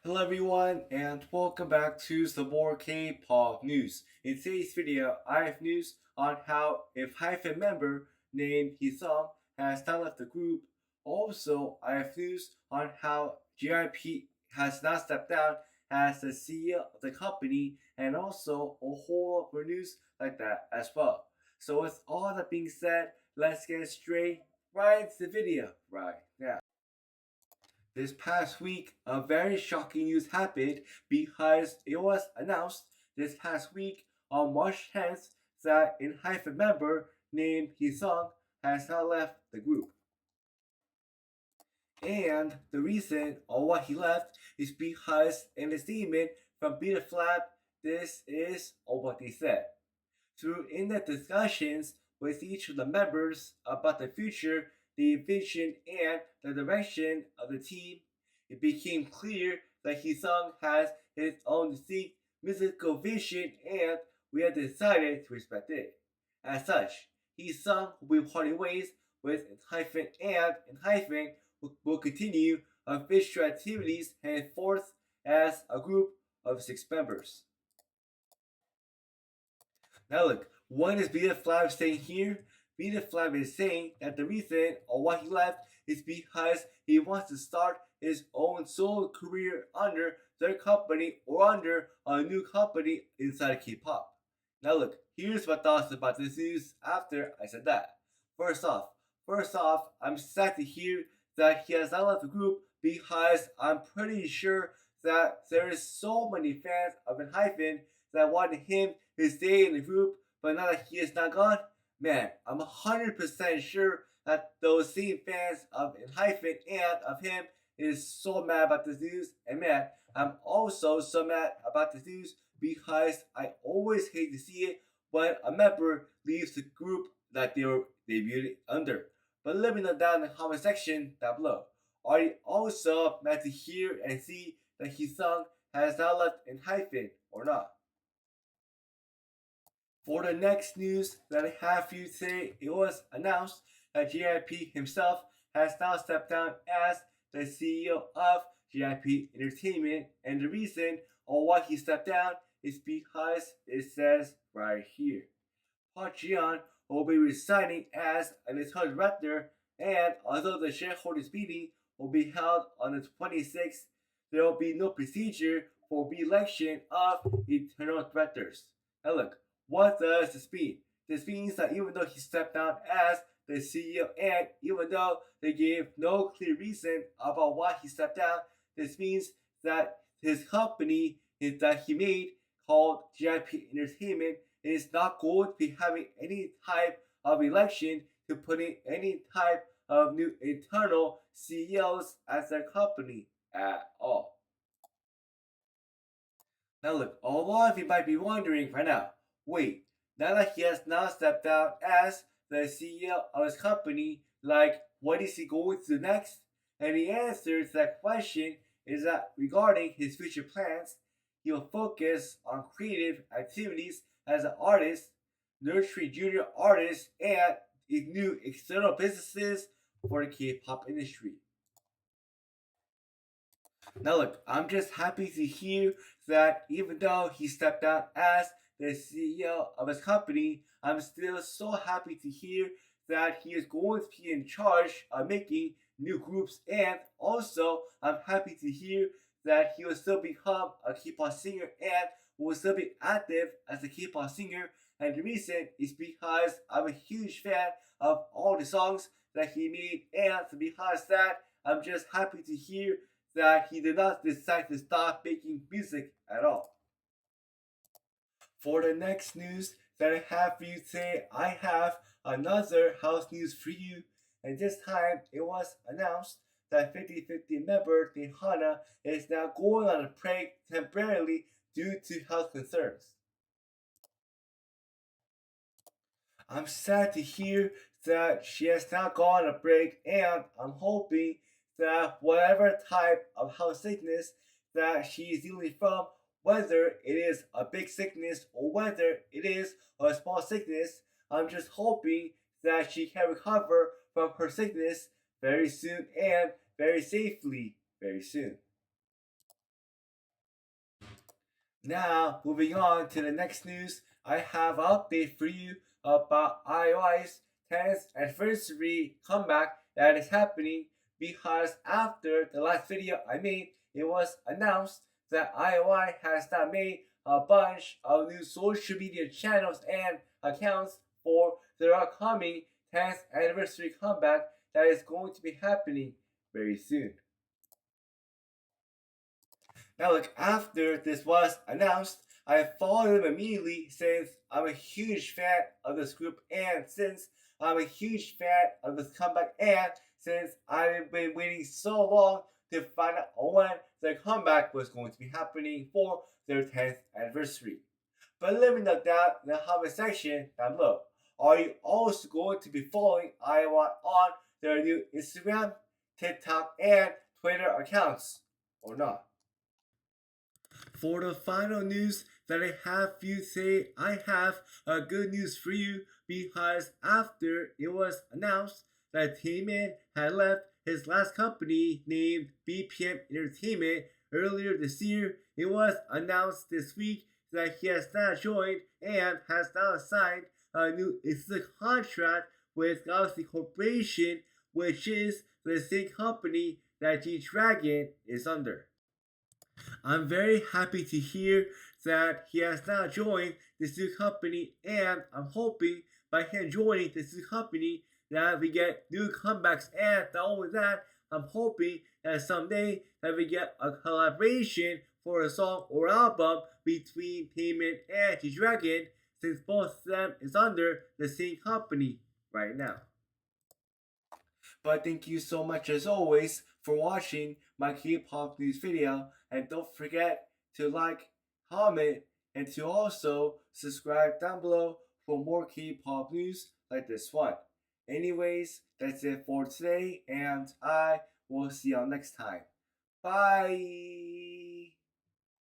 Hello everyone and welcome back to some more K-pop news. In today's video, I have news on how Enhypen member named Heeseung has now left the group. Also, I have news on how JYP has now stepped down as the CEO of the company, and also a whole lot of news like that as well. So with all that being said, let's get straight right into the video right now. This past week, a very shocking news happened because it was announced this past week on March 10th that Enhypen member named Heeseung has now left the group. And the reason on why he left is because in the statement from Beta Flap, this is all what they said. Through in-depth discussions with each of the members about the future, the vision, and the direction of the team, it became clear that Heeseung has his own distinct musical vision, and we have decided to respect it. As such, Heeseung will be parting ways with Enhypen, and Enhypen will continue official activities henceforth as a group of 6 members. Now look, what is Beta Flab saying here? Beta Flab is saying that the reason or why he left is because he wants to start his own solo career under their company or under a new company inside K-pop. Now look, here's my thoughts about this news after I said that. First off, I'm sad to hear that he has not left the group because I'm pretty sure that there is so many fans of Enhypen that wanted him to stay in the group, but now that he is not gone, man, I'm 100% sure that those same fans of Enhypen and of him is so mad about this news. And man, I'm also so mad about this news because I always hate to see it when a member leaves the group that they were debuted under. But let me know down in the comment section down below. Are you also mad to hear and see that Heeseung has now left Enhypen or not? For the next news that I have for you today, it was announced that JYP himself has now stepped down as the CEO of JYP Entertainment, and the reason on why he stepped down is because it says right here. Park Ji-yeon will be resigning as an internal director, and although the shareholders meeting will be held on the 26th, there will be no procedure for re-election of internal directors. Now look, what does this mean? This means that even though he stepped down as the CEO, and even though they gave no clear reason about why he stepped down, this means that his company that he made called JYP Entertainment is not going to be having any type of election to put in any type of new internal CEOs as their company at all. Now look, a lot of you might be wondering right now, wait, now that he has now stepped down as the CEO of his company, like what is he going to do next? And the answer to that question is that regarding his future plans, he will focus on creative activities as an artist, nurturing junior artists, and new external businesses for the K-pop industry. Now look, I'm just happy to hear that even though he stepped down as the CEO of his company, I'm still so happy to hear that he is going to be in charge of making new groups, and also I'm happy to hear that he will still become a K-pop singer and will still be active as a K-pop singer. And the reason is because I'm a huge fan of all the songs that he made, and because that, I'm just happy to hear that he did not decide to stop making music at all. For the next news that I have for you today, I have another house news for you, and this time it was announced that 50/50 member HANA is now going on a break temporarily due to health concerns. I'm sad to hear that she has now gone on a break, and I'm hoping that whatever type of health sickness that she is dealing from, whether it is a big sickness or whether it is a small sickness, I'm just hoping that she can recover from her sickness very soon and very safely very soon. Now, moving on to the next news, I have an update for you about IOI's 10th anniversary comeback that is happening because after the last video I made, it was announced that IOI has now made a bunch of new social media channels and accounts for their upcoming 10th anniversary comeback that is going to be happening very soon. Now, look, after this was announced, I followed them immediately since I'm a huge fan of this group and since I'm a huge fan of this comeback and since I've been waiting so long to find out when their comeback was going to be happening for their 10th anniversary. But let me know down in the comment section down below. Are you also going to be following Iowa on their new Instagram, TikTok, and Twitter accounts or not? For the final news that I have for you today, I have a good news for you because after it was announced that TAEMIN had left his last company named BPM Entertainment earlier this year, it was announced this week that he has now joined and has now signed a new exclusive contract with Galaxy Corporation, which is the same company that G-Dragon is under. I'm very happy to hear that he has now joined this new company, and I'm hoping by him joining this new company that we get new comebacks. And not only that, I'm hoping that someday that we get a collaboration for a song or album between TAEMIN and G-Dragon, since both of them is under the same company right now. But thank you so much as always for watching my K-pop news video, and don't forget to like, comment, and to also subscribe down below for more K-pop news like this one. Anyways, that's it for today, and I will see y'all next time. Bye!